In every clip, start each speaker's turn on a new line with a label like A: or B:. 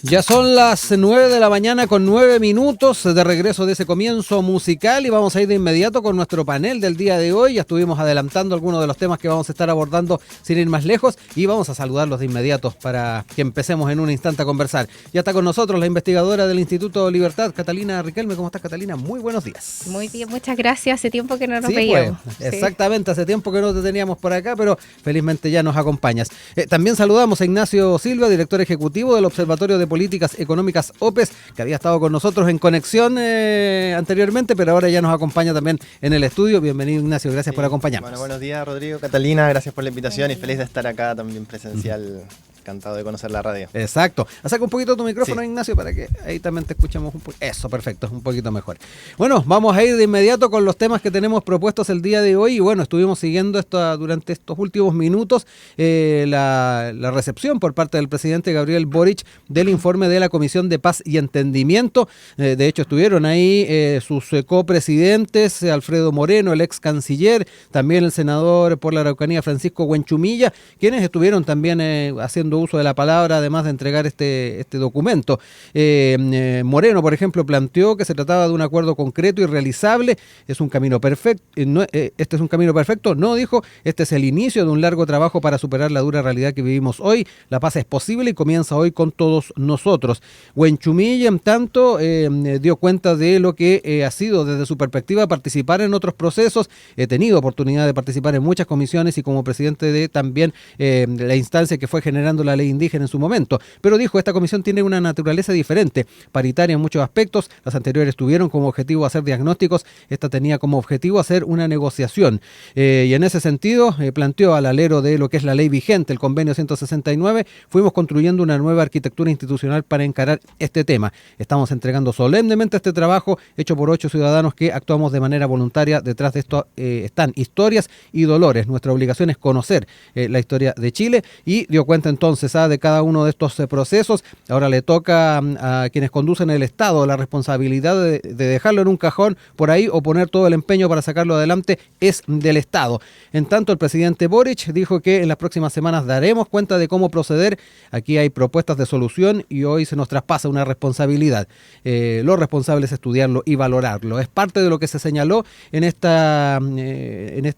A: Ya son las 9 de la mañana con 9 minutos de regreso de ese comienzo musical y vamos a ir de inmediato con nuestro panel del día de hoy. Ya estuvimos adelantando algunos de los temas que vamos a estar abordando sin ir más lejos y vamos a saludarlos de inmediato para que empecemos en un instante a conversar. Ya está con nosotros la investigadora del Instituto Libertad, Catalina Riquelme. ¿Cómo estás, Catalina? Muy buenos días.
B: Muy bien, muchas gracias. Hace tiempo que no nos
A: Sí,
B: veíamos.
A: Pues, exactamente, hace tiempo que no te teníamos por acá, pero felizmente ya nos acompañas. También saludamos a Ignacio Silva, director ejecutivo del Observatorio de Políticas Económicas OPES, que había estado con nosotros en conexión anteriormente, pero ahora ya nos acompaña también en el estudio. Bienvenido, Ignacio, gracias por acompañarnos.
C: Bueno, buenos días, Rodrigo, Catalina, gracias por la invitación y feliz de estar acá también presencial. Encantado de conocer la radio.
A: Exacto. Saca un poquito tu micrófono,
C: Sí.
A: Ignacio, para que ahí también te escuchemos un poquito. Eso, perfecto, un poquito mejor. Bueno, vamos a ir de inmediato con los temas que tenemos propuestos el día de hoy. Y bueno, estuvimos siguiendo durante estos últimos minutos la recepción por parte del presidente Gabriel Boric del informe de la Comisión de Paz y Entendimiento. De hecho, estuvieron ahí sus copresidentes, Alfredo Moreno, el ex canciller, también el senador por la Araucanía, Francisco Huenchumilla, quienes estuvieron también haciendo uso de la palabra, además de entregar este documento. Moreno, por ejemplo, planteó que se trataba de un acuerdo concreto y realizable. Es un camino perfecto. Este es un camino perfecto. No, dijo, este es el inicio de un largo trabajo para superar la dura realidad que vivimos hoy. La paz es posible y comienza hoy con todos nosotros. Huenchumilla, en tanto, dio cuenta de lo que ha sido desde su perspectiva participar en otros procesos. He tenido oportunidad de participar en muchas comisiones y como presidente de también la instancia que fue generando la ley indígena en su momento, pero dijo, esta comisión tiene una naturaleza diferente, paritaria en muchos aspectos. Las anteriores tuvieron como objetivo hacer diagnósticos, esta tenía como objetivo hacer una negociación, y en ese sentido planteó, al alero de lo que es la ley vigente, el convenio 169, fuimos construyendo una nueva arquitectura institucional para encarar este tema. Estamos entregando solemnemente este trabajo hecho por 8 ciudadanos que actuamos de manera voluntaria. Detrás de esto están historias y dolores. Nuestra obligación es conocer la historia de Chile, y dio cuenta entonces de cada uno de estos procesos. Ahora le toca a quienes conducen el Estado la responsabilidad de dejarlo en un cajón por ahí o poner todo el empeño para sacarlo adelante es del Estado. En tanto, el presidente Boric dijo que en las próximas semanas daremos cuenta de cómo proceder. Aquí hay propuestas de solución y hoy se nos traspasa una responsabilidad. Lo responsable es estudiarlo y valorarlo. Es parte de lo que se señaló en esta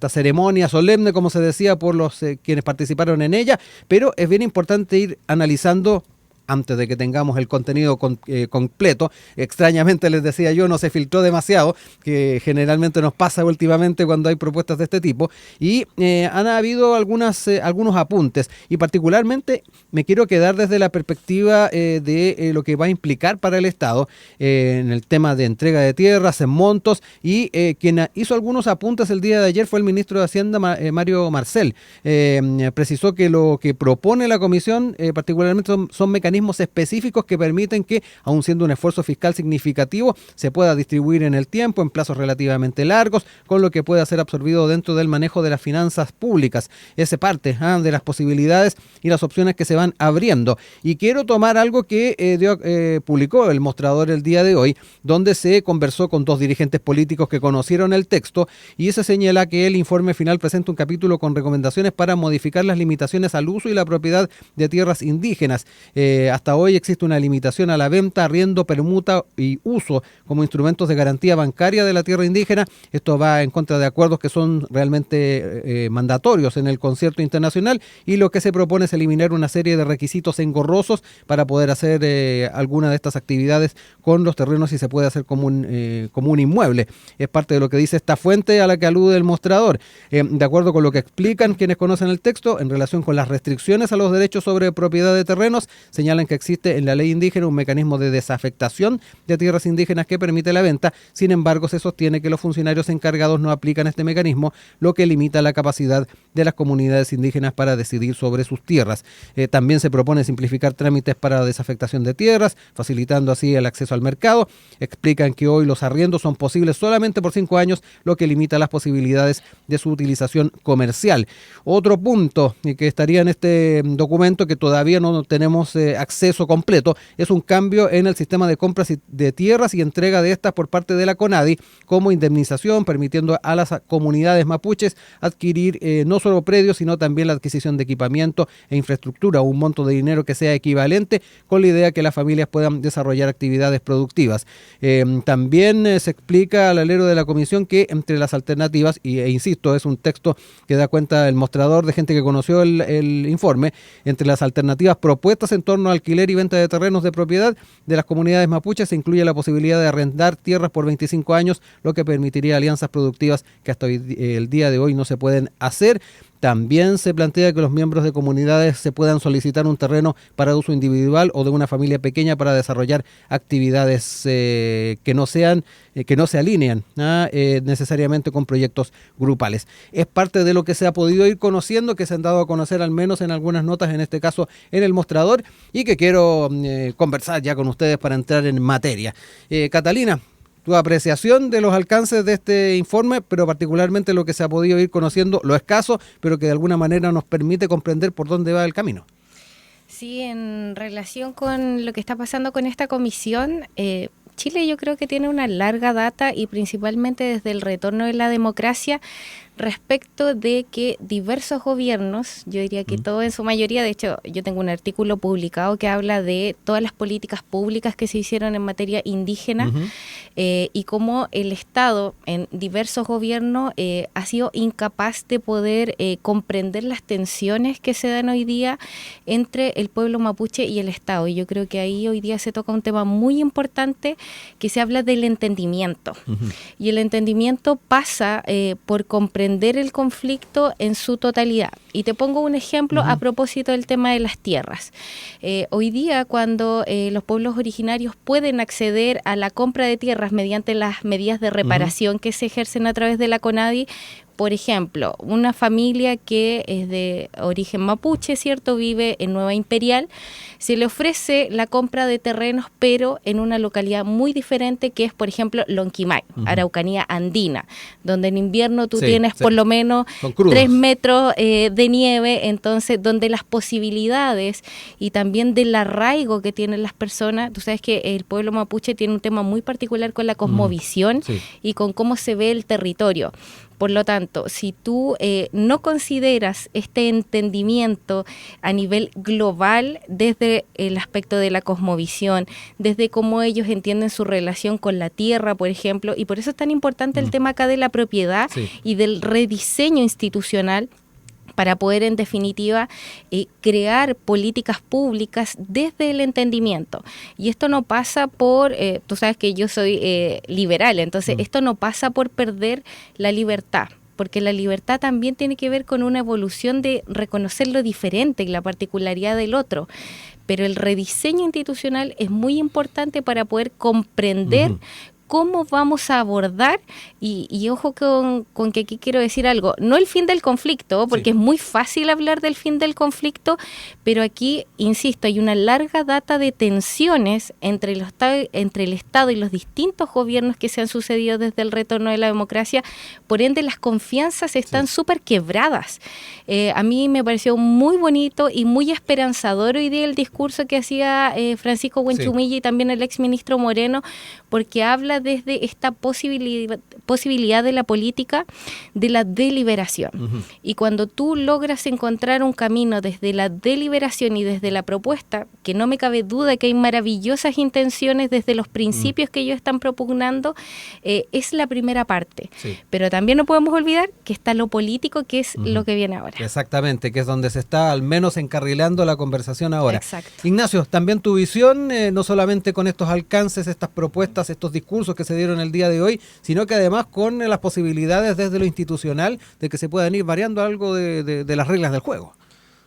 A: ceremonia solemne, como se decía, por los quienes participaron en ella, pero es bien importante ir analizando antes de que tengamos el contenido completo. Extrañamente, les decía yo, no se filtró demasiado, que generalmente nos pasa últimamente cuando hay propuestas de este tipo, y han habido algunos apuntes, y particularmente me quiero quedar desde la perspectiva de lo que va a implicar para el Estado en el tema de entrega de tierras, en montos, y quien hizo algunos apuntes el día de ayer fue el ministro de Hacienda, Mario Marcel. Precisó que lo que propone la comisión particularmente son mecanismos específicos que permiten que, aun siendo un esfuerzo fiscal significativo, se pueda distribuir en el tiempo, en plazos relativamente largos, con lo que pueda ser absorbido dentro del manejo de las finanzas públicas. Esa parte de las posibilidades y las opciones que se van abriendo. Y quiero tomar algo que publicó el Mostrador el día de hoy, donde se conversó con 2 dirigentes políticos que conocieron el texto, y se señala que el informe final presenta un capítulo con recomendaciones para modificar las limitaciones al uso y la propiedad de tierras indígenas. Hasta hoy existe una limitación a la venta, arriendo, permuta y uso como instrumentos de garantía bancaria de la tierra indígena. Esto va en contra de acuerdos que son realmente mandatorios en el concierto internacional, y lo que se propone es eliminar una serie de requisitos engorrosos para poder hacer alguna de estas actividades con los terrenos, y se puede hacer como un inmueble. Es parte de lo que dice esta fuente a la que alude el Mostrador. De acuerdo con lo que explican quienes conocen el texto, en relación con las restricciones a los derechos sobre propiedad de terrenos, señalan que existe en la ley indígena un mecanismo de desafectación de tierras indígenas que permite la venta. Sin embargo, se sostiene que los funcionarios encargados no aplican este mecanismo, lo que limita la capacidad de las comunidades indígenas para decidir sobre sus tierras. También se propone simplificar trámites para la desafectación de tierras, facilitando así el acceso al mercado. Explican que hoy los arriendos son posibles solamente por 5 años, lo que limita las posibilidades de su utilización comercial. Otro punto que estaría en este documento, que todavía no tenemos acceso completo, es un cambio en el sistema de compras de tierras y entrega de estas por parte de la CONADI como indemnización, permitiendo a las comunidades mapuches adquirir no solo predios, sino también la adquisición de equipamiento e infraestructura, un monto de dinero que sea equivalente, con la idea que las familias puedan desarrollar actividades productivas. También se explica al alero de la comisión que entre las alternativas, e insisto, es un texto que da cuenta del mostrador de gente que conoció el informe, entre las alternativas propuestas en torno a alquiler y venta de terrenos de propiedad de las comunidades mapuches se incluye la posibilidad de arrendar tierras por 25 años, lo que permitiría alianzas productivas que hasta el día de hoy no se pueden hacer. También se plantea que los miembros de comunidades se puedan solicitar un terreno para uso individual o de una familia pequeña para desarrollar actividades que no se alineen necesariamente con proyectos grupales. Es parte de lo que se ha podido ir conociendo, que se han dado a conocer al menos en algunas notas, en este caso en el mostrador, y que quiero conversar ya con ustedes para entrar en materia. Catalina, tu apreciación de los alcances de este informe, pero particularmente lo que se ha podido ir conociendo, lo escaso, pero que de alguna manera nos permite comprender por dónde va el camino.
B: Sí, en relación con lo que está pasando con esta comisión, Chile yo creo que tiene una larga data y principalmente desde el retorno de la democracia respecto de que diversos gobiernos, yo diría que todo en su mayoría, de hecho yo tengo un artículo publicado que habla de todas las políticas públicas que se hicieron en materia indígena y cómo el Estado en diversos gobiernos ha sido incapaz de poder comprender las tensiones que se dan hoy día entre el pueblo mapuche y el Estado. Y yo creo que ahí hoy día se toca un tema muy importante que se habla del entendimiento. Y el entendimiento pasa por comprender el conflicto en su totalidad. Y te pongo un ejemplo a propósito del tema de las tierras. Hoy día, cuando los pueblos originarios pueden acceder a la compra de tierras mediante las medidas de reparación que se ejercen a través de la CONADI, por ejemplo, una familia que es de origen mapuche, ¿cierto? Vive en Nueva Imperial, se le ofrece la compra de terrenos, pero en una localidad muy diferente que es, por ejemplo, Lonquimay, Araucanía andina, donde en invierno tú tienes por lo menos 3 metros de nieve, entonces donde las posibilidades y también del arraigo que tienen las personas, tú sabes que el pueblo mapuche tiene un tema muy particular con la cosmovisión y con cómo se ve el territorio. Por lo tanto, si tú no consideras este entendimiento a nivel global desde el aspecto de la cosmovisión, desde cómo ellos entienden su relación con la tierra, por ejemplo, y por eso es tan importante el tema acá de la propiedad y del rediseño institucional, para poder en definitiva crear políticas públicas desde el entendimiento. Y esto no pasa por, tú sabes que yo soy liberal, entonces esto no pasa por perder la libertad, porque la libertad también tiene que ver con una evolución de reconocer lo diferente y la particularidad del otro. Pero el rediseño institucional es muy importante para poder comprender cómo vamos a abordar, y ojo con que aquí quiero decir algo, no el fin del conflicto, porque es muy fácil hablar del fin del conflicto, pero aquí, insisto, hay una larga data de tensiones entre el Estado y los distintos gobiernos que se han sucedido desde el retorno de la democracia, por ende las confianzas están súper quebradas. A mí me pareció muy bonito y muy esperanzador hoy día el discurso que hacía Francisco Buenchumilla y también el exministro Moreno, porque habla desde esta posibilidad de la política de la deliberación. Y cuando tú logras encontrar un camino desde la deliberación y desde la propuesta, que no me cabe duda que hay maravillosas intenciones desde los principios que ellos están propugnando, es la primera parte. Pero también no podemos olvidar que está lo político, que es lo que viene ahora.
A: Exactamente, que es donde se está al menos encarrilando la conversación ahora.
B: Exacto.
A: Ignacio, también tu visión, no solamente con estos alcances, estas propuestas, estos discursos que se dieron el día de hoy, sino que además con las posibilidades desde lo institucional de que se puedan ir variando algo de las reglas del juego.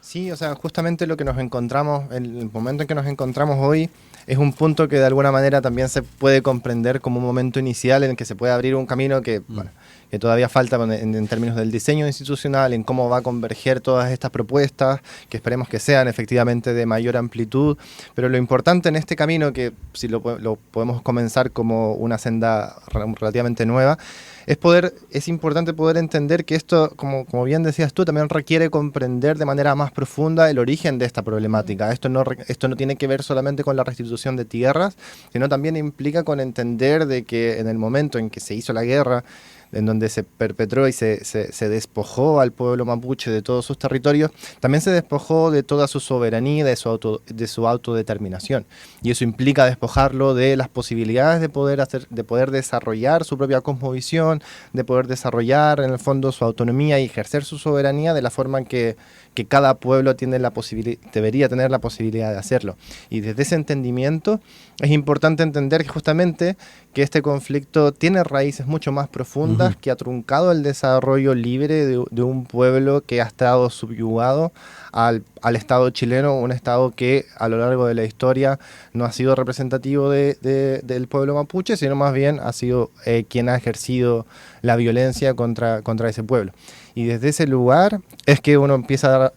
C: Sí, o sea, justamente lo que nos encontramos, el momento en que nos encontramos hoy, es un punto que de alguna manera también se puede comprender como un momento inicial en el que se puede abrir un camino que, bueno, que todavía falta en términos del diseño institucional, en cómo va a converger todas estas propuestas, que esperemos que sean efectivamente de mayor amplitud, pero lo importante en este camino, que si lo podemos comenzar como una senda relativamente nueva, es importante poder entender que esto, como bien decías tú, también requiere comprender de manera más profunda el origen de esta problemática. Esto no tiene que ver solamente con la restitución de tierras, sino también implica con entender de que en el momento en que se hizo la guerra, en donde se perpetró y se despojó al pueblo mapuche de todos sus territorios, también se despojó de toda su soberanía, de su autodeterminación. Y eso implica despojarlo de las posibilidades de poder desarrollar su propia cosmovisión, de poder desarrollar en el fondo su autonomía y ejercer su soberanía de la forma en que cada pueblo debería tener la posibilidad de hacerlo. Y desde ese entendimiento es importante entender que justamente que este conflicto tiene raíces mucho más profundas, que ha truncado el desarrollo libre de un pueblo que ha estado subyugado al Estado chileno, un Estado que a lo largo de la historia no ha sido representativo del pueblo mapuche, sino más bien ha sido quien ha ejercido la violencia contra ese pueblo. Y desde ese lugar es que uno empieza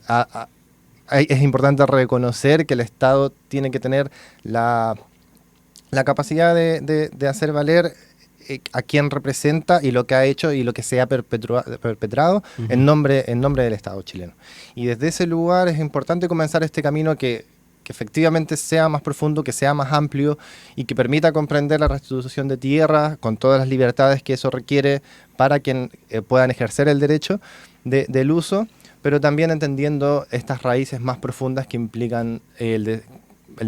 C: es importante reconocer que el Estado tiene que tener la capacidad de hacer valer a quien representa y lo que ha hecho y lo que se ha perpetrado en nombre del Estado chileno. Y desde ese lugar es importante comenzar este camino que efectivamente sea más profundo, que sea más amplio y que permita comprender la restitución de tierra con todas las libertades que eso requiere para quien puedan ejercer el derecho del uso, pero también entendiendo estas raíces más profundas que implican el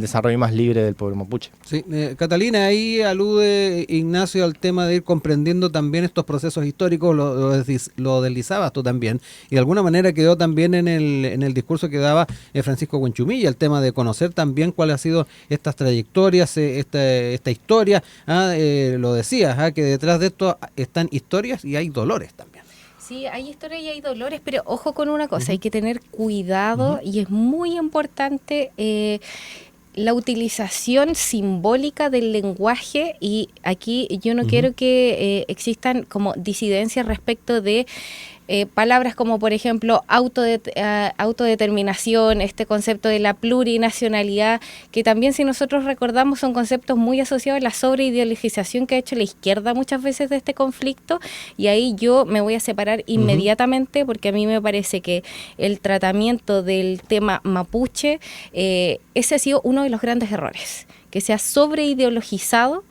C: desarrollo más libre del pueblo mapuche.
A: Sí, Catalina, ahí alude Ignacio al tema de ir comprendiendo también estos procesos históricos, lo deslizabas tú también, y de alguna manera quedó también en el discurso que daba Francisco Huenchumilla, el tema de conocer también cuáles han sido estas trayectorias, esta historia, lo decías, que detrás de esto están historias y hay dolores también.
B: Sí, hay historias y hay dolores, pero ojo con una cosa, hay que tener cuidado y es muy importante la utilización simbólica del lenguaje, y aquí yo no quiero que existan como disidencias respecto de palabras como por ejemplo autodeterminación, este concepto de la plurinacionalidad, que también, si nosotros recordamos, son conceptos muy asociados a la sobreideologización que ha hecho la izquierda muchas veces de este conflicto, y ahí yo me voy a separar inmediatamente, porque a mí me parece que el tratamiento del tema mapuche, ese ha sido uno de los grandes errores, que se ha sobreideologizado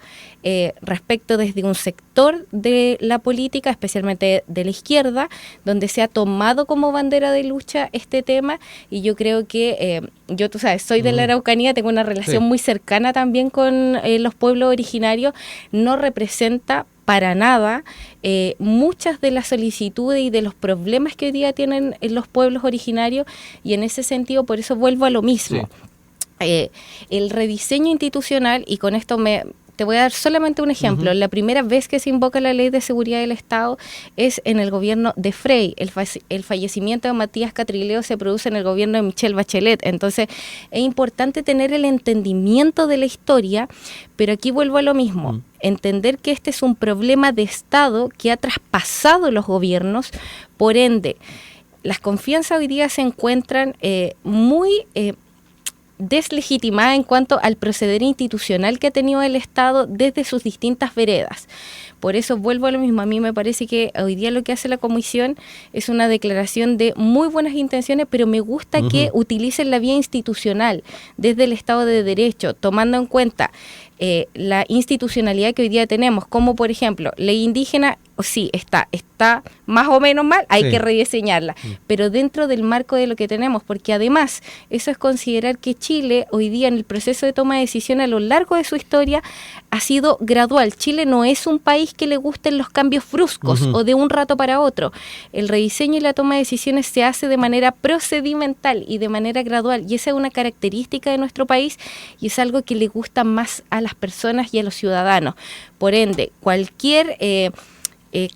B: respecto desde un sector de la política, especialmente de la izquierda, donde se ha tomado como bandera de lucha este tema, y yo creo que yo, tú sabes, soy de la Araucanía, tengo una relación muy cercana también con los pueblos originarios, no representa para nada muchas de las solicitudes y de los problemas que hoy día tienen los pueblos originarios, y en ese sentido, por eso vuelvo a lo mismo. El rediseño institucional, y con esto te voy a dar solamente un ejemplo. La primera vez que se invoca la Ley de Seguridad del Estado es en el gobierno de Frey. El fallecimiento de Matías Catrileo se produce en el gobierno de Michelle Bachelet. Entonces, es importante tener el entendimiento de la historia, pero aquí vuelvo a lo mismo. Entender que este es un problema de Estado que ha traspasado los gobiernos, por ende, las confianzas hoy día se encuentran muy deslegitimada en cuanto al proceder institucional que ha tenido el Estado desde sus distintas veredas. Por eso vuelvo a lo mismo, a mí me parece que hoy día lo que hace la comisión es una declaración de muy buenas intenciones, pero me gusta que utilicen la vía institucional desde el Estado de Derecho, tomando en cuenta la institucionalidad que hoy día tenemos, como por ejemplo, ley indígena, sí, está más o menos mal, hay que rediseñarla, pero dentro del marco de lo que tenemos, porque además eso es considerar que Chile hoy día en el proceso de toma de decisión a lo largo de su historia ha sido gradual. Chile no es un país que le gusten los cambios bruscos o de un rato para otro. El rediseño y la toma de decisiones se hace de manera procedimental y de manera gradual, y esa es una característica de nuestro país y es algo que le gusta más a las personas y a los ciudadanos. Por ende, cualquier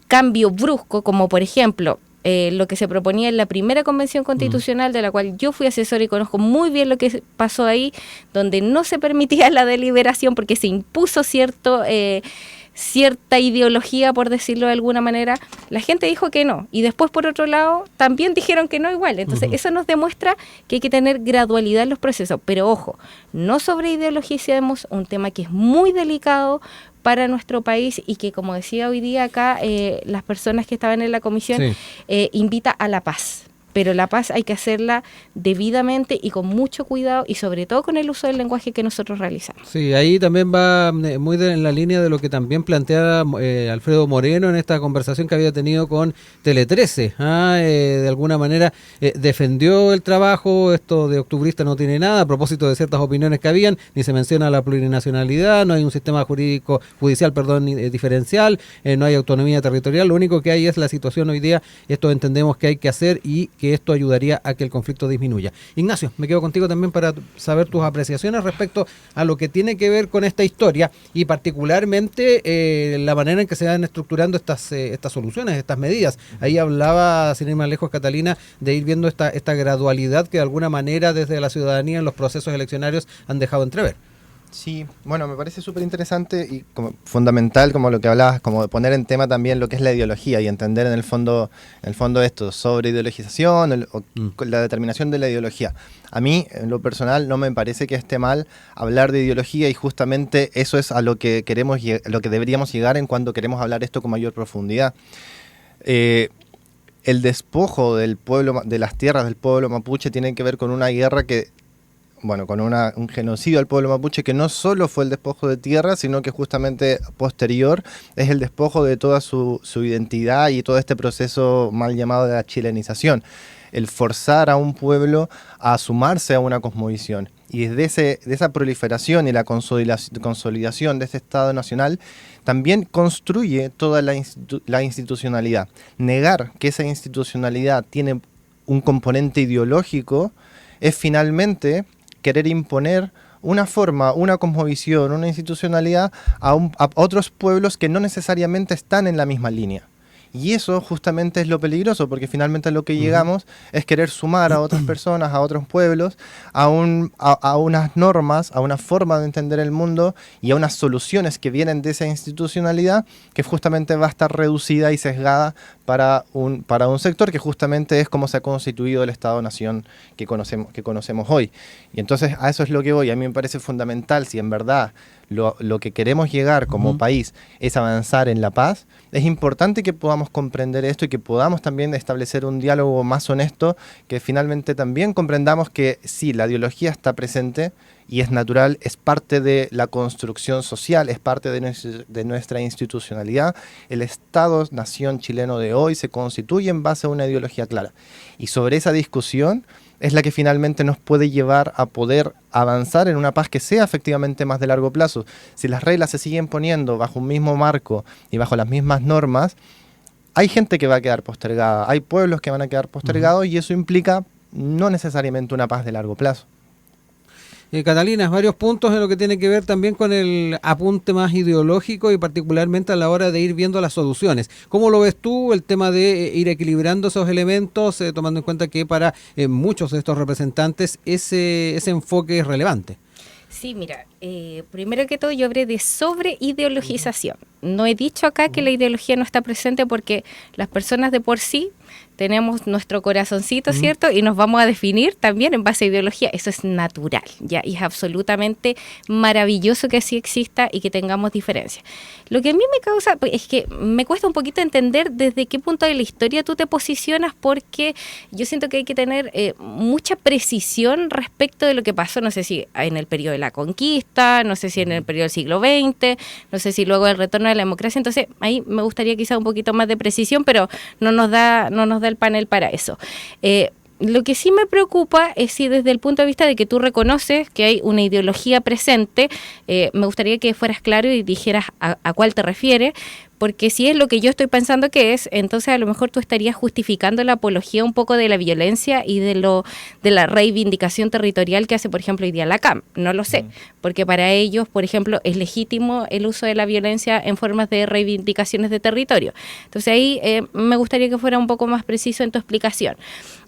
B: cambio brusco, como por ejemplo lo que se proponía en la primera convención constitucional, de la cual yo fui asesora y conozco muy bien lo que pasó ahí, donde no se permitía la deliberación porque se impuso cierta ideología, por decirlo de alguna manera. La gente dijo que no, y después por otro lado también dijeron que no igual. Entonces eso nos demuestra que hay que tener gradualidad en los procesos, pero ojo, no sobreideologicemos un tema que es muy delicado para nuestro país y que, como decía hoy día acá, las personas que estaban en la comisión, invita a la paz. Pero la paz hay que hacerla debidamente y con mucho cuidado, y sobre todo con el uso del lenguaje que nosotros realizamos.
A: Sí, ahí también va muy en la línea de lo que también plantea Alfredo Moreno en esta conversación que había tenido con Tele 13. De alguna manera defendió el trabajo, esto de octubrista no tiene nada, a propósito de ciertas opiniones que habían, ni se menciona la plurinacionalidad, no hay un sistema judicial diferencial, no hay autonomía territorial, lo único que hay es la situación hoy día, esto entendemos que hay que hacer y que esto ayudaría a que el conflicto disminuya. Ignacio, me quedo contigo también para saber tus apreciaciones respecto a lo que tiene que ver con esta historia y particularmente la manera en que se van estructurando estas soluciones, estas medidas. Ahí hablaba, sin ir más lejos, Catalina, de ir viendo esta gradualidad que de alguna manera desde la ciudadanía en los procesos eleccionarios han dejado entrever.
C: Sí, bueno, me parece súper interesante y como fundamental, como lo que hablabas, como de poner en tema también lo que es la ideología y entender en el fondo esto sobre ideologización la determinación de la ideología. A mí, en lo personal, no me parece que esté mal hablar de ideología y justamente eso es a lo que lo que deberíamos llegar en cuando queremos hablar esto con mayor profundidad. El despojo del pueblo, de las tierras del pueblo mapuche tiene que ver con una guerra con un genocidio al pueblo mapuche que no solo fue el despojo de tierra, sino que justamente posterior es el despojo de toda su identidad y todo este proceso mal llamado de la chilenización. El forzar a un pueblo a sumarse a una cosmovisión. Y desde esa proliferación y la consolidación de este Estado nacional, también construye toda la institucionalidad. Negar que esa institucionalidad tiene un componente ideológico es finalmente querer imponer una forma, una cosmovisión, una institucionalidad a otros pueblos que no necesariamente están en la misma línea. Y eso justamente es lo peligroso, porque finalmente a lo que llegamos es querer sumar a otras personas, a otros pueblos, a unas normas, a una forma de entender el mundo y a unas soluciones que vienen de esa institucionalidad que justamente va a estar reducida y sesgada para un sector que justamente es como se ha constituido el Estado-Nación que conocemos hoy. Y entonces a eso es lo que voy. A mí me parece fundamental, si en verdad lo que queremos llegar como país es avanzar en la paz, es importante que podamos comprender esto y que podamos también establecer un diálogo más honesto, que finalmente también comprendamos que sí, la ideología está presente y es natural, es parte de la construcción social, es parte de nuestra institucionalidad. El Estado-Nación chileno de hoy se constituye en base a una ideología clara. Y sobre esa discusión es la que finalmente nos puede llevar a poder avanzar en una paz que sea efectivamente más de largo plazo. Si las reglas se siguen poniendo bajo un mismo marco y bajo las mismas normas, hay gente que va a quedar postergada, hay pueblos que van a quedar postergados y eso implica no necesariamente una paz de largo plazo.
A: Catalina, varios puntos en lo que tiene que ver también con el apunte más ideológico y particularmente a la hora de ir viendo las soluciones. ¿Cómo lo ves tú el tema de ir equilibrando esos elementos, tomando en cuenta que para muchos de estos representantes ese enfoque es relevante?
B: Sí, mira, primero que todo yo hablé de sobreideologización. No he dicho acá que la ideología no está presente porque las personas de por sí tenemos nuestro corazoncito, ¿cierto? Y nos vamos a definir también en base a ideología. Eso es natural, ¿ya? Y es absolutamente maravilloso que así exista y que tengamos diferencias. Lo que a mí me causa es que me cuesta un poquito entender desde qué punto de la historia tú te posicionas, porque yo siento que hay que tener mucha precisión respecto de lo que pasó, no sé si en el periodo de la conquista, no sé si en el periodo del siglo XX, no sé si luego del retorno de la democracia. Entonces ahí me gustaría quizá un poquito más de precisión, pero no nos da el panel para eso. Lo que sí me preocupa es si desde el punto de vista de que tú reconoces que hay una ideología presente, me gustaría que fueras claro y dijeras a cuál te refieres, porque si es lo que yo estoy pensando que es, entonces a lo mejor tú estarías justificando la apología un poco de la violencia y de la reivindicación territorial que hace, por ejemplo, hoy día la CAM. No lo sé, porque para ellos, por ejemplo, es legítimo el uso de la violencia en formas de reivindicaciones de territorio. Entonces ahí me gustaría que fuera un poco más preciso en tu explicación.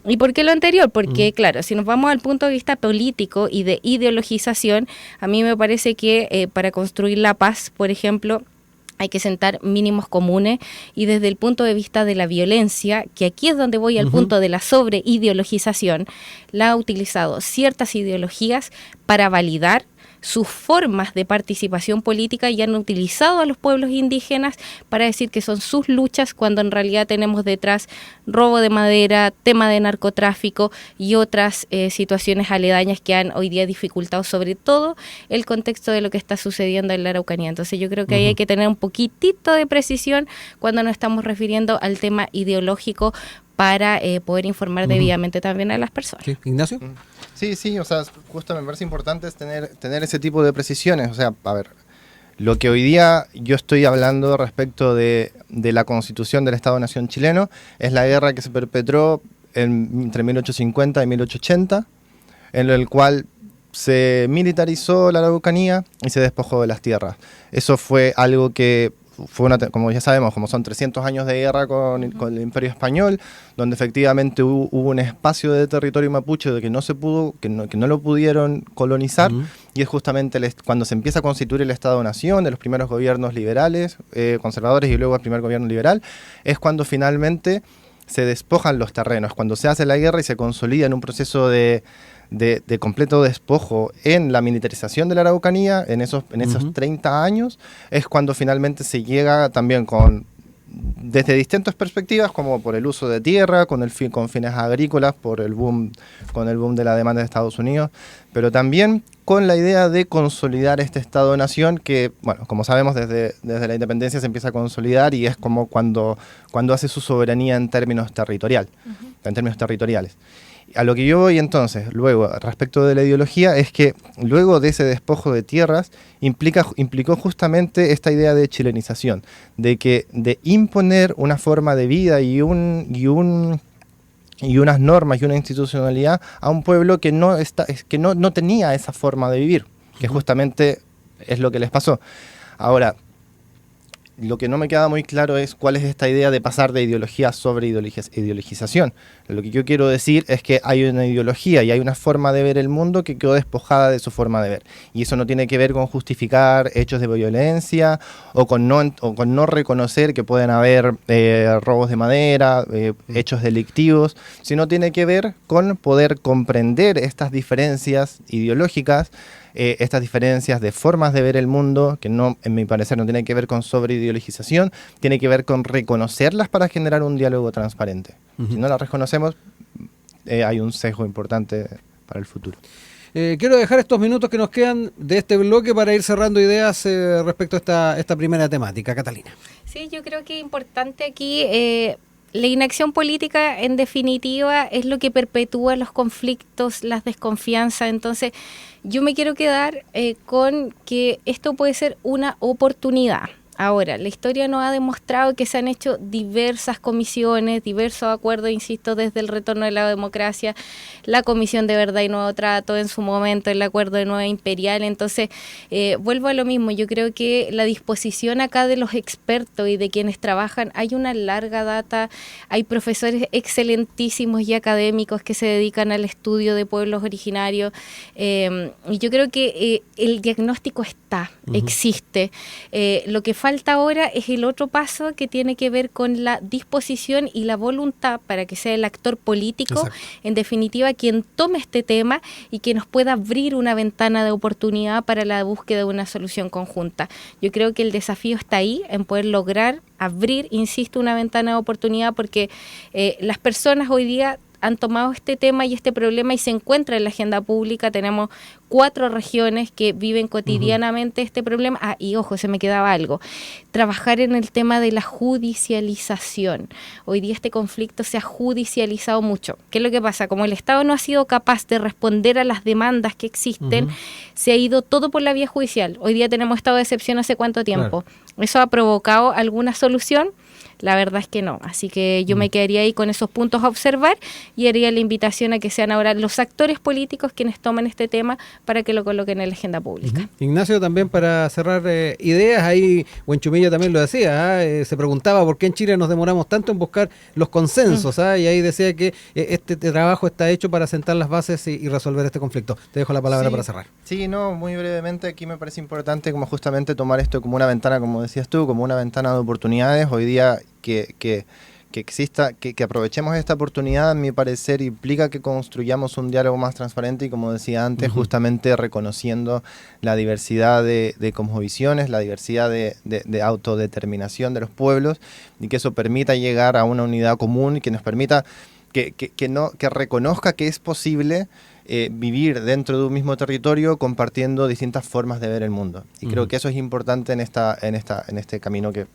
B: ¿Y por qué lo anterior? Porque, claro, si nos vamos al punto de vista político y de ideologización, a mí me parece que para construir la paz, por ejemplo, hay que sentar mínimos comunes, y desde el punto de vista de la violencia, que aquí es donde voy al punto de la sobreideologización, la ha utilizado ciertas ideologías para validar sus formas de participación política y han utilizado a los pueblos indígenas para decir que son sus luchas, cuando en realidad tenemos detrás robo de madera, tema de narcotráfico y otras situaciones aledañas que han hoy día dificultado sobre todo el contexto de lo que está sucediendo en la Araucanía. Entonces yo creo que ahí hay que tener un poquitito de precisión cuando nos estamos refiriendo al tema ideológico para poder informar debidamente también a las personas.
A: ¿Sí? ¿Ignacio?
C: Sí, o sea, justo me parece importante es tener ese tipo de precisiones. O sea, a ver, lo que hoy día yo estoy hablando respecto de la Constitución del Estado-Nación chileno es la guerra que se perpetró entre 1850 y 1880, en el cual se militarizó la Araucanía y se despojó de las tierras. Eso fue algo que como ya sabemos, como son 300 años de guerra con el Imperio Español, donde efectivamente hubo un espacio de territorio mapuche de que no se pudo, que no lo pudieron colonizar, y es justamente cuando se empieza a constituir el Estado-Nación, de los primeros gobiernos liberales, conservadores, y luego el primer gobierno liberal, es cuando finalmente se despojan los terrenos, cuando se hace la guerra y se consolida en un proceso de completo despojo en la militarización de la Araucanía, en esos 30 años, es cuando finalmente se llega también desde distintas perspectivas, como por el uso de tierra, con fines agrícolas, con el boom de la demanda de Estados Unidos, pero también con la idea de consolidar este Estado-Nación que, bueno, como sabemos, desde la independencia se empieza a consolidar, y es como cuando hace su soberanía en términos territoriales. A lo que yo voy entonces, luego, respecto de la ideología, es que luego de ese despojo de tierras, implicó justamente esta idea de chilenización, de imponer una forma de vida y unas normas y una institucionalidad a un pueblo que no tenía esa forma de vivir, que justamente es lo que les pasó. Ahora, lo que no me queda muy claro es cuál es esta idea de pasar de ideología sobre ideologización. Lo que yo quiero decir es que hay una ideología y hay una forma de ver el mundo que quedó despojada de su forma de ver. Y eso no tiene que ver con justificar hechos de violencia o con no reconocer que pueden haber robos de madera, hechos delictivos, sino tiene que ver con poder comprender estas diferencias ideológicas, estas diferencias de formas de ver el mundo, que no, en mi parecer, no tiene que ver con sobreideologización, tiene que ver con reconocerlas para generar un diálogo transparente. Si no las reconocemos, hay un sesgo importante para el futuro.
A: Quiero dejar estos minutos que nos quedan de este bloque para ir cerrando ideas respecto a esta primera temática. Catalina.
B: Sí, yo creo que es importante aquí... la inacción política, en definitiva, es lo que perpetúa los conflictos, las desconfianzas. Entonces, yo me quiero quedar con que esto puede ser una oportunidad. Ahora, la historia nos ha demostrado que se han hecho diversas comisiones, diversos acuerdos, insisto, desde el retorno de la democracia, la Comisión de Verdad y Nuevo Trato, en su momento el Acuerdo de Nueva Imperial. Entonces, vuelvo a lo mismo, yo creo que la disposición acá de los expertos y de quienes trabajan, hay una larga data, hay profesores excelentísimos y académicos que se dedican al estudio de pueblos originarios, y yo creo que el diagnóstico está, existe. Lo que falta ahora es el otro paso, que tiene que ver con la disposición y la voluntad para que sea el actor político, exacto, en definitiva, quien tome este tema y que nos pueda abrir una ventana de oportunidad para la búsqueda de una solución conjunta. Yo creo que el desafío está ahí, en poder lograr abrir, insisto, una ventana de oportunidad, porque las personas hoy día han tomado este tema y este problema y se encuentra en la agenda pública. Tenemos 4 regiones que viven cotidianamente este problema. Ah, y ojo, se me quedaba algo. Trabajar en el tema de la judicialización. Hoy día este conflicto se ha judicializado mucho. ¿Qué es lo que pasa? Como el Estado no ha sido capaz de responder a las demandas que existen, se ha ido todo por la vía judicial. Hoy día tenemos estado de excepción hace cuánto tiempo. Claro. ¿Eso ha provocado alguna solución? La verdad es que no, así que yo me quedaría ahí con esos puntos a observar y haría la invitación a que sean ahora los actores políticos quienes tomen este tema para que lo coloquen en la agenda pública.
A: Ignacio, también para cerrar ideas, ahí Buenchumilla también lo decía, se preguntaba por qué en Chile nos demoramos tanto en buscar los consensos, y ahí decía que este trabajo está hecho para sentar las bases y resolver este conflicto. Te dejo la palabra para cerrar.
C: Sí, no, muy brevemente, aquí me parece importante como justamente tomar esto como una ventana, como decías tú, como una ventana de oportunidades. Hoy día que exista, que aprovechemos esta oportunidad, a mi parecer, implica que construyamos un diálogo más transparente y, como decía antes, justamente reconociendo la diversidad de cosmovisiones, la diversidad de autodeterminación de los pueblos, y que eso permita llegar a una unidad común y que nos permita que reconozca que es posible vivir dentro de un mismo territorio compartiendo distintas formas de ver el mundo. Y creo que eso es importante en este camino que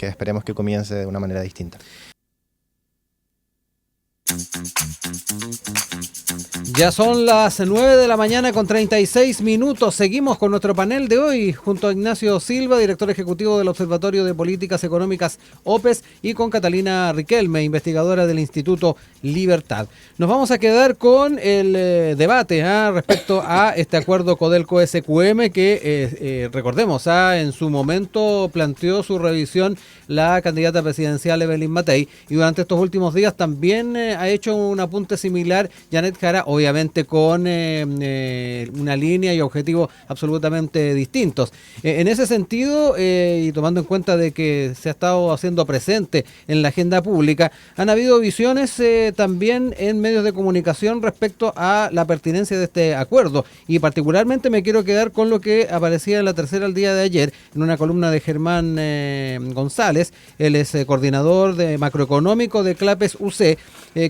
C: esperemos que comience de una manera distinta.
A: Ya son las 9 de la mañana con 36 minutos. Seguimos con nuestro panel de hoy junto a Ignacio Silva, director ejecutivo del Observatorio de Políticas Económicas OPES, y con Catalina Riquelme, investigadora del Instituto Libertad. Nos vamos a quedar con el debate respecto a este acuerdo Codelco-SQM que, recordemos, en su momento planteó su revisión la candidata presidencial Evelyn Matei, y durante estos últimos días también ha hecho un apunte similar Janet Jara, obviamente con una línea y objetivos absolutamente distintos. En ese sentido, y tomando en cuenta de que se ha estado haciendo presente en la agenda pública, han habido visiones también en medios de comunicación respecto a la pertinencia de este acuerdo, y particularmente me quiero quedar con lo que aparecía en La Tercera el día de ayer, en una columna de Germán González. Él es coordinador de macroeconómico de Clapes UC,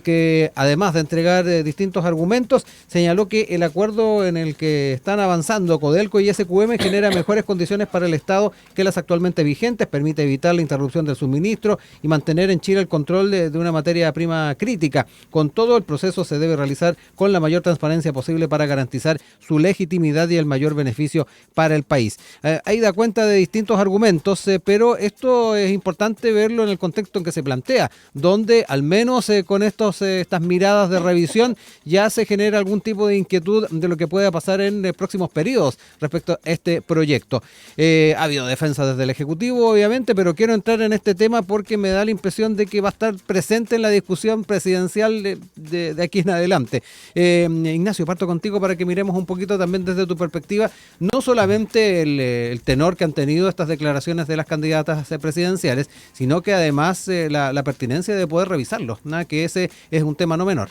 A: que además de entregar distintos argumentos, señaló que el acuerdo en el que están avanzando Codelco y SQM genera mejores condiciones para el Estado que las actualmente vigentes, permite evitar la interrupción del suministro y mantener en Chile el control de una materia prima crítica. Con todo, el proceso se debe realizar con la mayor transparencia posible para garantizar su legitimidad y el mayor beneficio para el país. Ahí da cuenta de distintos argumentos, pero esto es importante verlo en el contexto en que se plantea, donde al menos con estas miradas de revisión ya se genera algún tipo de inquietud de lo que pueda pasar en próximos periodos respecto a este proyecto. Ha habido defensa desde el Ejecutivo, obviamente, pero quiero entrar en este tema porque me da la impresión de que va a estar presente en la discusión presidencial de aquí en adelante. Ignacio, parto contigo para que miremos un poquito también desde tu perspectiva, no solamente el tenor que han tenido estas declaraciones de las candidatas presidenciales, sino que además la pertinencia de poder revisarlo, que ese es un tema no menor.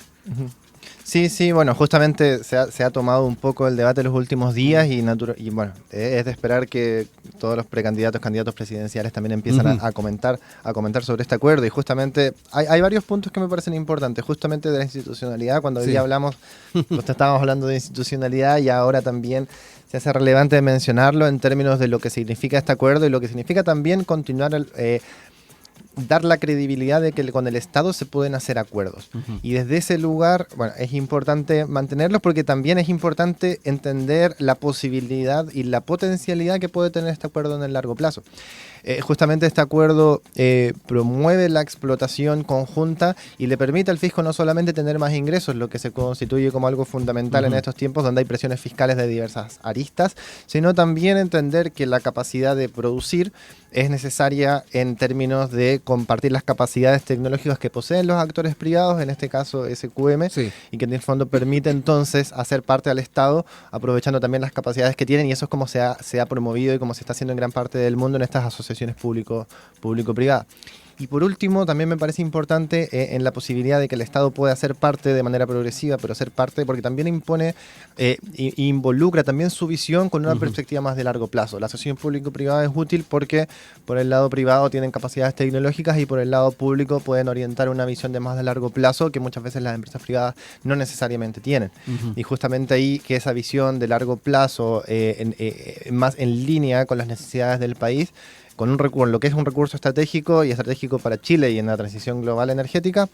C: Sí, bueno, justamente se ha tomado un poco el debate en los últimos días y bueno, es de esperar que todos los candidatos presidenciales también empiezan a comentar sobre este acuerdo, y justamente hay varios puntos que me parecen importantes, justamente de la institucionalidad. Cuando hoy día estábamos hablando de institucionalidad, y ahora también se hace relevante mencionarlo en términos de lo que significa este acuerdo y lo que significa también continuar dar la credibilidad de que con el Estado se pueden hacer acuerdos. Y desde ese lugar, bueno, es importante mantenerlos, porque también es importante entender la posibilidad y la potencialidad que puede tener este acuerdo en el largo plazo. Justamente este acuerdo promueve la explotación conjunta y le permite al fisco no solamente tener más ingresos, lo que se constituye como algo fundamental en estos tiempos donde hay presiones fiscales de diversas aristas, sino también entender que la capacidad de producir es necesaria en términos de compartir las capacidades tecnológicas que poseen los actores privados, en este caso SQM, y que en el fondo permite entonces hacer parte al Estado, aprovechando también las capacidades que tienen, y eso es como se ha promovido y como se está haciendo en gran parte del mundo en estas asociaciones público-privadas. Y por último, también me parece importante en la posibilidad de que el Estado pueda ser parte de manera progresiva, pero ser parte porque también impone, involucra también su visión con una perspectiva más de largo plazo. La asociación público-privada es útil porque por el lado privado tienen capacidades tecnológicas y por el lado público pueden orientar una visión de más de largo plazo que muchas veces las empresas privadas no necesariamente tienen. Y justamente ahí que esa visión de largo plazo, más en línea con las necesidades del país, con lo que es un recurso estratégico para Chile y en la transición global energética,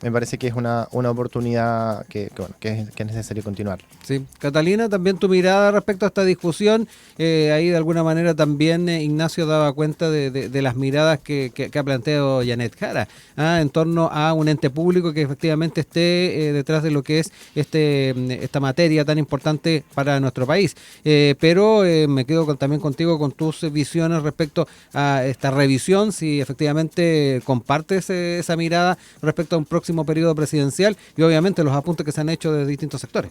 C: me parece que es una oportunidad que es necesario continuar.
A: Sí. Catalina, también tu mirada respecto a esta discusión, ahí de alguna manera también Ignacio daba cuenta de las miradas que ha planteado Janet Jara en torno a un ente público que efectivamente esté detrás de lo que es esta materia tan importante para nuestro país. Pero me quedo también contigo con tus visiones respecto a esta revisión, si efectivamente compartes esa mirada respecto a un próximo periodo presidencial y obviamente los apuntes que se han hecho de distintos sectores.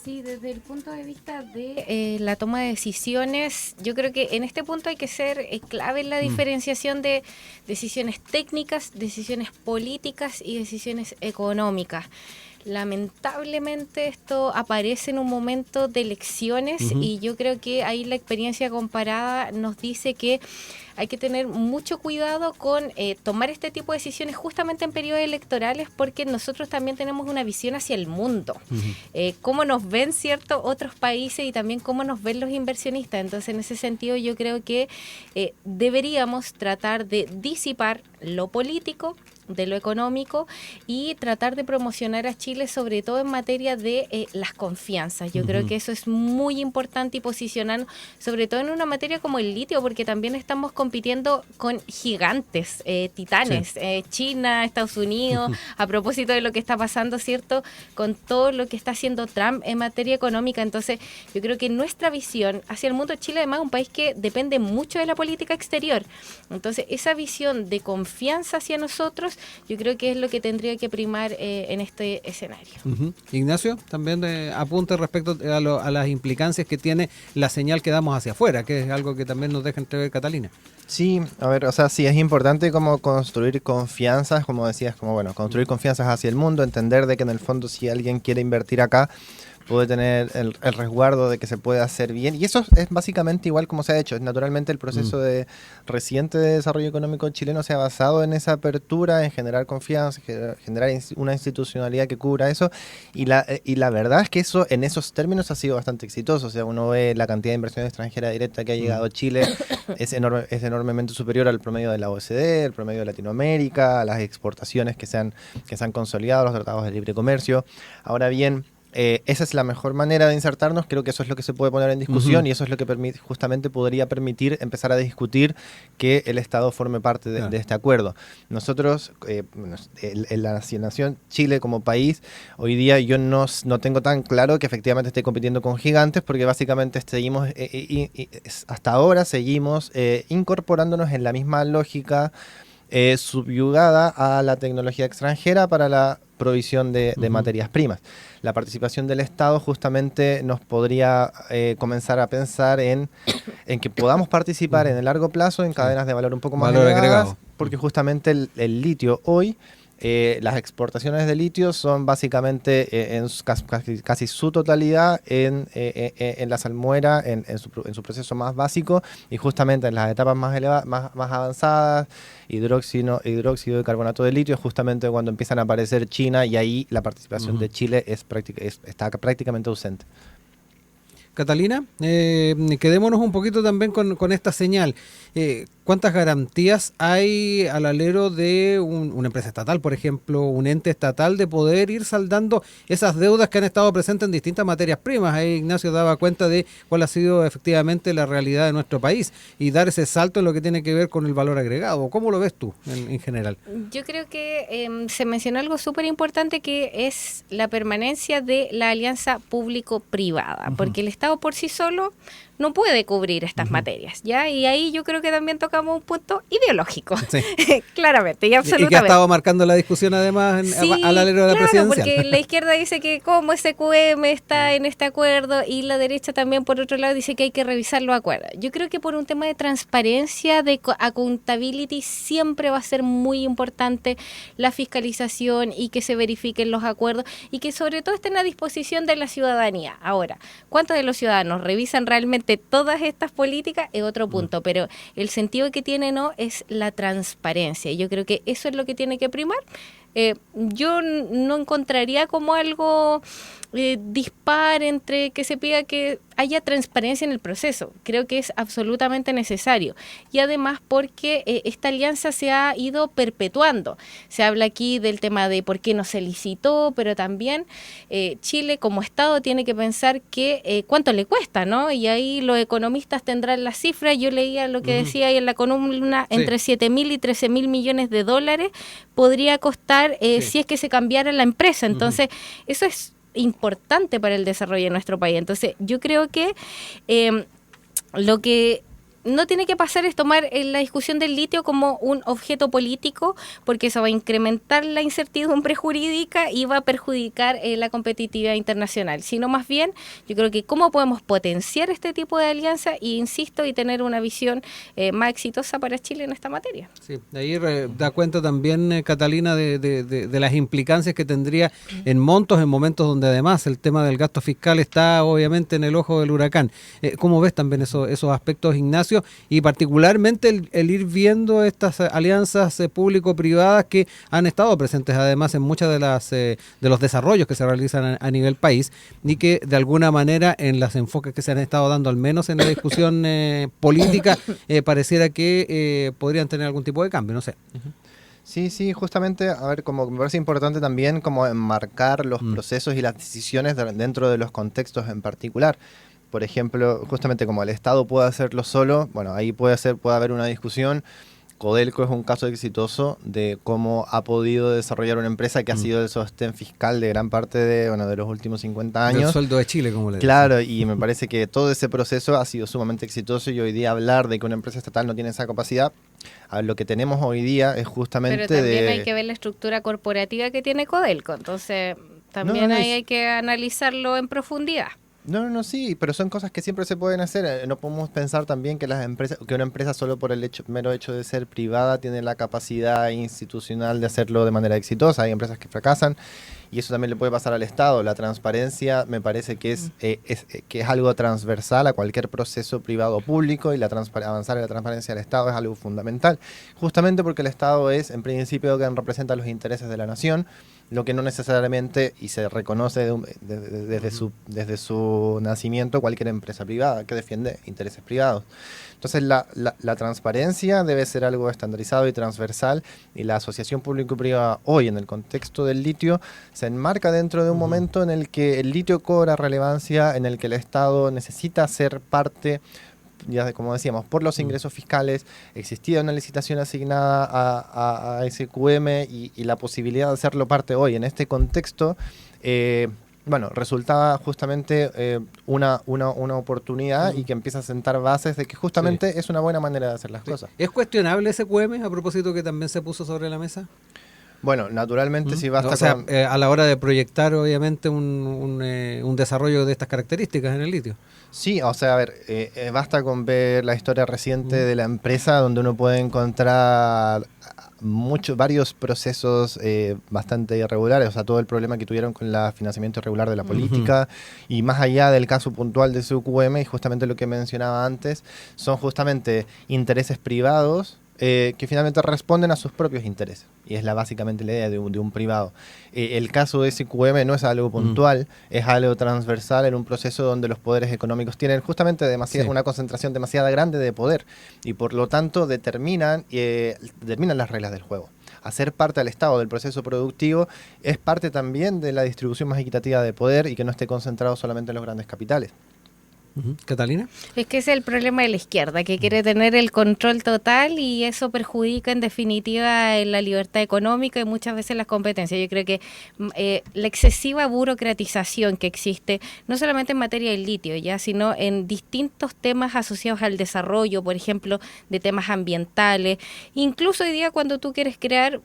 B: Sí, desde el punto de vista de la toma de decisiones, yo creo que en este punto hay que ser clave en la diferenciación de decisiones técnicas, decisiones políticas y decisiones económicas. Lamentablemente esto aparece en un momento de elecciones y yo creo que ahí la experiencia comparada nos dice que hay que tener mucho cuidado con tomar este tipo de decisiones justamente en periodos electorales porque nosotros también tenemos una visión hacia el mundo, cómo nos ven ciertos otros países y también cómo nos ven los inversionistas. Entonces en ese sentido yo creo que deberíamos tratar de disipar lo político de lo económico y tratar de promocionar a Chile sobre todo en materia de las confianzas. Yo creo que eso es muy importante y posicionarnos sobre todo en una materia como el litio porque también estamos compitiendo con gigantes, titanes, China, Estados Unidos, a propósito de lo que está pasando, ¿cierto? Con todo lo que está haciendo Trump en materia económica. Entonces yo creo que nuestra visión hacia el mundo, Chile además es un país que depende mucho de la política exterior. Entonces esa visión de confianza hacia nosotros yo creo que es lo que tendría que primar en este escenario.
A: Ignacio, también apunte respecto a las implicancias que tiene la señal que damos hacia afuera, que es algo que también nos deja entrever Catalina.
C: Sí, a ver, o sea, sí, es importante como construir confianzas, como decías, construir confianzas hacia el mundo, entender de que en el fondo si alguien quiere invertir acá, puede tener el resguardo de que se puede hacer bien. Y eso es básicamente igual como se ha hecho. Naturalmente el proceso reciente de desarrollo económico chileno se ha basado en esa apertura, en generar confianza, generar una institucionalidad que cubra eso. Y la verdad es que eso en esos términos ha sido bastante exitoso. O sea, uno ve la cantidad de inversión extranjera directa que ha llegado a Chile, es enormemente superior al promedio de la OECD, el promedio de Latinoamérica, a las exportaciones que se han consolidado, los tratados de libre comercio. Ahora bien, esa es la mejor manera de insertarnos, creo que eso es lo que se puede poner en discusión y eso es lo que justamente podría permitir empezar a discutir que el Estado forme parte de este acuerdo. Nosotros, en la nación Chile como país, hoy día yo no tengo tan claro que efectivamente esté compitiendo con gigantes porque básicamente seguimos, hasta ahora seguimos incorporándonos en la misma lógica subyugada a la tecnología extranjera para la provisión de materias primas. La participación del Estado justamente nos podría comenzar a pensar en que podamos participar en el largo plazo en cadenas de valor un poco más elevadas, porque justamente el litio hoy, las exportaciones de litio son básicamente en casi su totalidad en la salmuera, en su proceso más básico y justamente en las etapas más avanzadas, hidróxido de carbonato de litio, justamente cuando empiezan a aparecer China y ahí la participación de Chile está prácticamente ausente.
A: Catalina, quedémonos un poquito también con esta señal. ¿Cuántas garantías hay al alero de una empresa estatal, por ejemplo, un ente estatal, de poder ir saldando esas deudas que han estado presentes en distintas materias primas? Ahí Ignacio daba cuenta de cuál ha sido efectivamente la realidad de nuestro país y dar ese salto en lo que tiene que ver con el valor agregado. ¿Cómo lo ves tú en general?
B: Yo creo que se mencionó algo súper importante que es la permanencia de la alianza público-privada, porque el Estado Estado por sí solo no puede cubrir estas materias, ¿ya? Y ahí yo creo que también tocamos un punto ideológico,
A: Sí.
B: claramente y
A: Y que ha
B: absolutamente.
A: estado marcando la discusión además al alero de la
B: claro,
A: presidencial.
B: porque la izquierda dice que como SQM está en este acuerdo y la derecha también por otro lado dice que hay que revisar los acuerdos. Yo creo que por un tema de transparencia, de accountability, siempre va a ser muy importante la fiscalización y que se verifiquen los acuerdos y que sobre todo estén a disposición de la ciudadanía. Ahora, ¿cuántos de los ciudadanos revisan realmente todas estas políticas? Es otro punto, pero el sentido que tiene es la transparencia. Y yo creo que eso es lo que tiene que primar. Yo no encontraría como algo dispar entre que se pida que haya transparencia en el proceso. Creo que es absolutamente necesario. Y además porque esta alianza se ha ido perpetuando. Se habla aquí del tema de por qué no se licitó, pero también Chile como Estado tiene que pensar que cuánto le cuesta, ¿no? Y ahí los economistas tendrán las cifras. Yo leía lo que decía ahí en la columna, entre 7.000 y 13.000 millones de dólares podría costar si es que se cambiara la empresa. Entonces, eso es importante para el desarrollo de nuestro país. Entonces, yo creo que lo que no tiene que pasar es tomar la discusión del litio como un objeto político, porque eso va a incrementar la incertidumbre jurídica y va a perjudicar la competitividad internacional, sino más bien yo creo que cómo podemos potenciar este tipo de alianza y, insisto, y tener una visión más exitosa para Chile en esta materia.
A: Sí, ahí da cuenta también, Catalina, de las implicancias que tendría en montos, en momentos donde además el tema del gasto fiscal está obviamente en el ojo del huracán. ¿Cómo ves también esos aspectos, Ignacio? Y particularmente el ir viendo estas alianzas público-privadas que han estado presentes además en muchas de los desarrollos que se realizan a nivel país y que de alguna manera en los enfoques que se han estado dando, al menos en la discusión política, pareciera que podrían tener algún tipo de cambio, no sé.
C: Sí, justamente, a ver, como me parece importante también como enmarcar los procesos y las decisiones dentro de los contextos en particular. Por ejemplo, justamente como el Estado puede hacerlo solo, bueno, ahí puede haber una discusión. Codelco es un caso exitoso de cómo ha podido desarrollar una empresa que ha sido el sostén fiscal de gran parte de los últimos 50 años.
A: El sueldo de Chile, como le dicen.
C: Claro, y me parece que todo ese proceso ha sido sumamente exitoso y hoy día hablar de que una empresa estatal no tiene esa capacidad, lo que tenemos hoy día es justamente
B: pero también hay que ver la estructura corporativa que tiene Codelco, entonces también ahí hay que analizarlo en profundidad.
C: No, sí, pero son cosas que siempre se pueden hacer. No podemos pensar también que que una empresa solo por el mero hecho de ser privada tiene la capacidad institucional de hacerlo de manera exitosa. Hay empresas que fracasan y eso también le puede pasar al Estado. La transparencia me parece que es algo transversal a cualquier proceso privado o público y avanzar en la transparencia del Estado es algo fundamental. Justamente porque el Estado es, en principio, quien representa los intereses de la nación, lo que no necesariamente, y se reconoce desde su nacimiento, cualquier empresa privada que defiende intereses privados. Entonces la transparencia debe ser algo estandarizado y transversal, y la asociación público-privada hoy en el contexto del litio se enmarca dentro de un momento en el que el litio cobra relevancia, en el que el Estado necesita ser parte, ya como decíamos, por los ingresos fiscales. Existía una licitación asignada a SQM y la posibilidad de hacerlo parte hoy en este contexto, resultaba justamente una oportunidad y que empieza a sentar bases de que justamente es una buena manera de hacer las cosas.
A: ¿Es cuestionable SQM a propósito que también se puso sobre la mesa?
C: Bueno, naturalmente si basta
A: a la hora de proyectar obviamente un desarrollo de estas características en el litio.
C: Sí, o sea, a ver, basta con ver la historia reciente de la empresa, donde uno puede encontrar varios procesos bastante irregulares, o sea, todo el problema que tuvieron con el financiamiento irregular de la política, y más allá del caso puntual de SQM, y justamente lo que mencionaba antes, son justamente intereses privados que finalmente responden a sus propios intereses, y es básicamente la idea de un privado. El caso de SQM no es algo puntual, es algo transversal en un proceso donde los poderes económicos tienen justamente una concentración demasiado grande de poder, y por lo tanto determinan las reglas del juego. Hacer parte del Estado del proceso productivo es parte también de la distribución más equitativa de poder y que no esté concentrado solamente en los grandes capitales.
A: ¿Catalina?
B: Es que ese es el problema de la izquierda, que quiere tener el control total y eso perjudica en definitiva la libertad económica y muchas veces las competencias. Yo creo que la excesiva burocratización que existe, no solamente en materia del litio, ya, sino en distintos temas asociados al desarrollo, por ejemplo, de temas ambientales. Incluso hoy día cuando tú quieres crear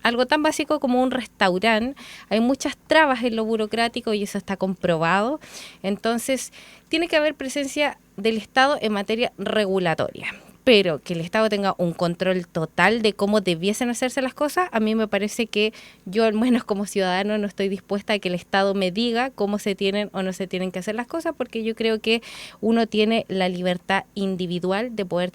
B: algo tan básico como un restaurante, hay muchas trabas en lo burocrático y eso está comprobado. Entonces, tiene que haber presencia del Estado en materia regulatoria. Pero que el Estado tenga un control total de cómo debiesen hacerse las cosas, a mí me parece que yo, al menos como ciudadano, no estoy dispuesta a que el Estado me diga cómo se tienen o no se tienen que hacer las cosas, porque yo creo que uno tiene la libertad individual de poder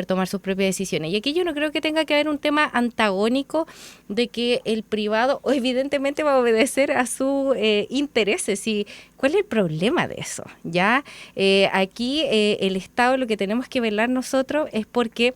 B: tomar sus propias decisiones. Y aquí yo no creo que tenga que haber un tema antagónico de que el privado evidentemente va a obedecer a sus intereses. Y ¿cuál es el problema de eso? Ya aquí el Estado, lo que tenemos que velar nosotros es porque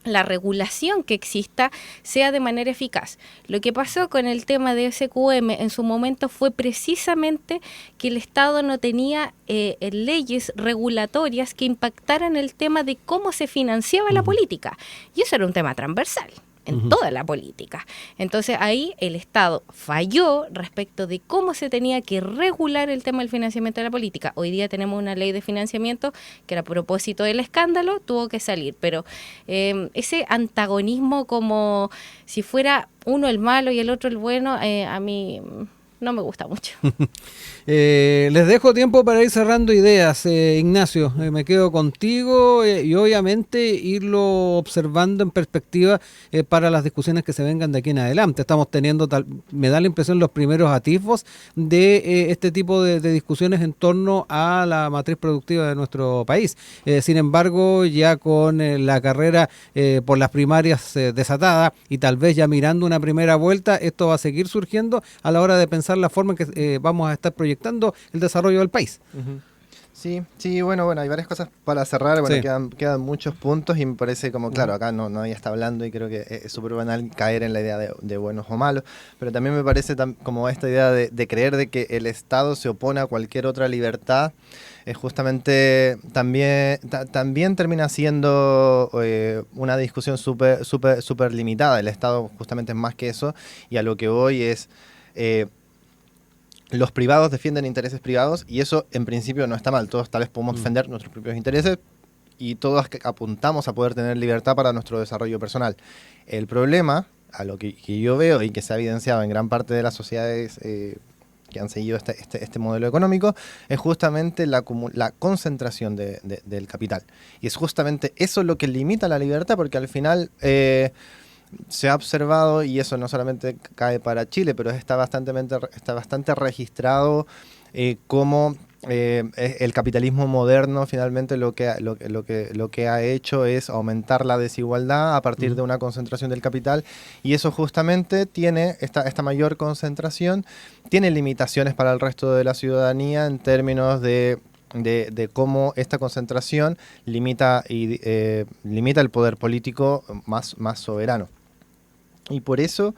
B: la regulación que exista sea de manera eficaz. Lo que pasó con el tema de SQM en su momento fue precisamente que el Estado no tenía leyes regulatorias que impactaran el tema de cómo se financiaba la política. Y eso era un tema transversal en toda la política. Entonces ahí el Estado falló respecto de cómo se tenía que regular el tema del financiamiento de la política. Hoy día tenemos una ley de financiamiento que a propósito del escándalo tuvo que salir, pero ese antagonismo como si fuera uno el malo y el otro el bueno, a mí no me gusta mucho.
A: Les dejo tiempo para ir cerrando ideas, Ignacio. Me quedo contigo y obviamente irlo observando en perspectiva para las discusiones que se vengan de aquí en adelante. Estamos teniendo, me da la impresión, los primeros atisbos de este tipo de discusiones en torno a la matriz productiva de nuestro país. Sin embargo, ya con la carrera por las primarias desatada y tal vez ya mirando una primera vuelta, esto va a seguir surgiendo a la hora de pensar la forma en que vamos a estar proyectando el desarrollo del país.
C: Sí, bueno, hay varias cosas para cerrar,
A: Sí.
C: quedan muchos puntos y me parece como, claro, acá nadie está hablando y creo que es súper banal caer en la idea de buenos o malos, pero también me parece como esta idea de creer de que el Estado se opone a cualquier otra libertad, es justamente también termina siendo una discusión súper limitada. El Estado justamente es más que eso y a lo que voy es... los privados defienden intereses privados y eso en principio no está mal. Todos tal vez podemos defender nuestros propios intereses y todos apuntamos a poder tener libertad para nuestro desarrollo personal. El problema, a lo que yo veo y que se ha evidenciado en gran parte de las sociedades que han seguido este modelo económico, es justamente la concentración del capital. Y es justamente eso lo que limita la libertad, porque al final... se ha observado, y eso no solamente cae para Chile, pero está bastante registrado cómo el capitalismo moderno finalmente lo que ha hecho es aumentar la desigualdad a partir de una concentración del capital, y eso justamente tiene esta mayor concentración, tiene limitaciones para el resto de la ciudadanía en términos de cómo esta concentración limita el poder político más soberano. Y por eso,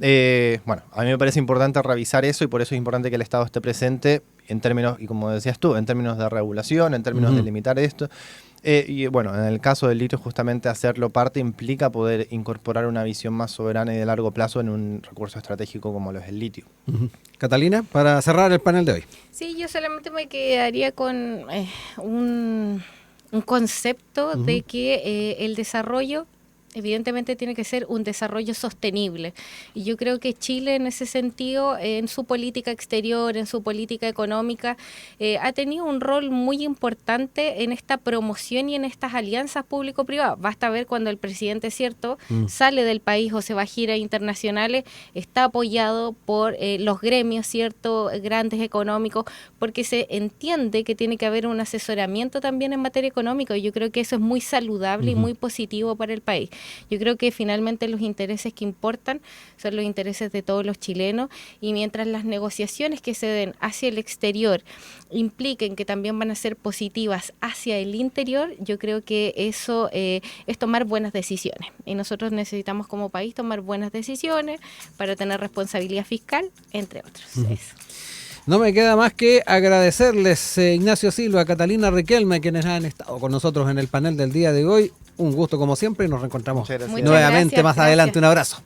C: a mí me parece importante revisar eso y por eso es importante que el Estado esté presente en términos, y como decías tú, en términos de regulación, en términos de limitar esto. En el caso del litio, justamente hacerlo parte implica poder incorporar una visión más soberana y de largo plazo en un recurso estratégico como lo es el litio.
A: Catalina, para cerrar el panel de hoy.
B: Sí, yo solamente me quedaría con un concepto de que el desarrollo evidentemente tiene que ser un desarrollo sostenible. Y yo creo que Chile en ese sentido, en su política exterior, en su política económica, ha tenido un rol muy importante en esta promoción y en estas alianzas público-privadas. Basta ver cuando el presidente, cierto, sale del país o se va a giras internacionales, está apoyado por los gremios, cierto, grandes económicos, porque se entiende que tiene que haber un asesoramiento también en materia económica, y yo creo que eso es muy saludable y muy positivo para el país. Yo creo que finalmente los intereses que importan son los intereses de todos los chilenos, y mientras las negociaciones que se den hacia el exterior impliquen que también van a ser positivas hacia el interior, yo creo que eso es tomar buenas decisiones, y nosotros necesitamos como país tomar buenas decisiones para tener responsabilidad fiscal, entre otros. Eso.
A: No me queda más que agradecerles, Ignacio Silva, Catalina Riquelme, quienes han estado con nosotros en el panel del día de hoy. Un gusto como siempre y nos reencontramos
C: Muchas gracias.
A: nuevamente
B: Muchas
A: más
B: gracias.
A: adelante. Un abrazo.